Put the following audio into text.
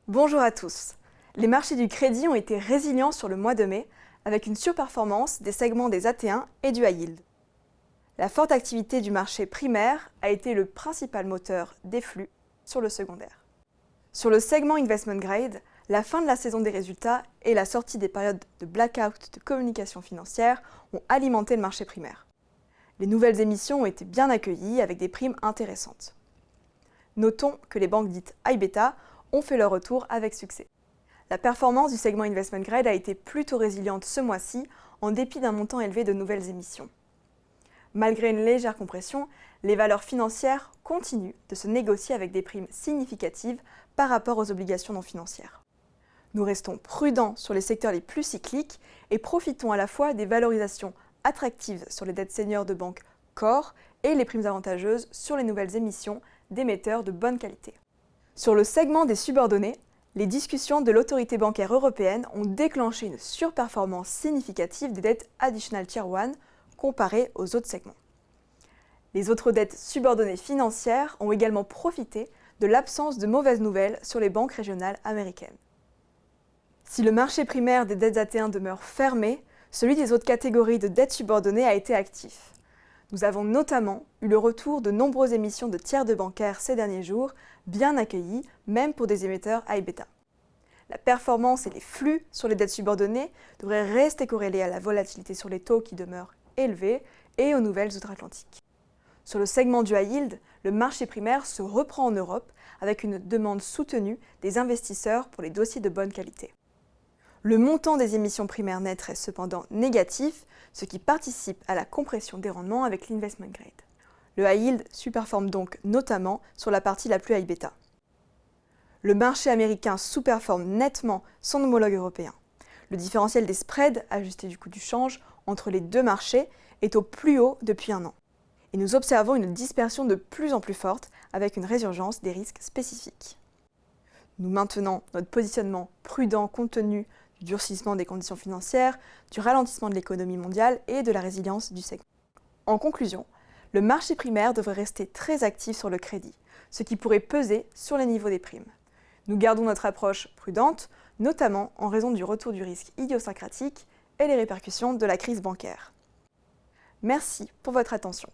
Bonjour à tous. Les marchés du crédit ont été résilients sur le mois de mai, avec une surperformance des segments des AT1 et du high yield. La forte activité du marché primaire a été le principal moteur des flux sur le secondaire. Sur le segment investment grade, la fin de la saison des résultats et la sortie des périodes de blackout de communication financière ont alimenté le marché primaire. Les nouvelles émissions ont été bien accueillies avec des primes intéressantes. Notons que les banques dites high beta ont fait leur retour avec succès. La performance du segment investment grade a été plutôt résiliente ce mois-ci, en dépit d'un montant élevé de nouvelles émissions. Malgré une légère compression, les valeurs financières continuent de se négocier avec des primes significatives par rapport aux obligations non financières. Nous restons prudents sur les secteurs les plus cycliques et profitons à la fois des valorisations attractives sur les dettes seniors de banques core et les primes avantageuses sur les nouvelles émissions d'émetteurs de bonne qualité. Sur le segment des subordonnés, les discussions de l'autorité bancaire européenne ont déclenché une surperformance significative des dettes Additional Tier 1 comparées aux autres segments. Les autres dettes subordonnées financières ont également profité de l'absence de mauvaises nouvelles sur les banques régionales américaines. Si le marché primaire des dettes AT1 demeure fermé, celui des autres catégories de dettes subordonnées a été actif. Nous avons notamment eu le retour de nombreuses émissions de tiers de bancaires ces derniers jours, bien accueillies, même pour des émetteurs high beta. La performance et les flux sur les dettes subordonnées devraient rester corrélés à la volatilité sur les taux qui demeurent élevés et aux nouvelles outre-Atlantique. Sur le segment du high yield, le marché primaire se reprend en Europe avec une demande soutenue des investisseurs pour les dossiers de bonne qualité. Le montant des émissions primaires nettes reste cependant négatif, ce qui participe à la compression des rendements avec l'investment grade. Le high yield surperforme donc notamment sur la partie la plus high beta. Le marché américain sous-performe nettement son homologue européen. Le différentiel des spreads, ajusté du coût du change, entre les deux marchés est au plus haut depuis un an. Et nous observons une dispersion de plus en plus forte avec une résurgence des risques spécifiques. Nous maintenons notre positionnement prudent compte tenu du durcissement des conditions financières, du ralentissement de l'économie mondiale et de la résilience du segment. En conclusion, le marché primaire devrait rester très actif sur le crédit, ce qui pourrait peser sur les niveaux des primes. Nous gardons notre approche prudente, notamment en raison du retour du risque idiosyncratique et les répercussions de la crise bancaire. Merci pour votre attention.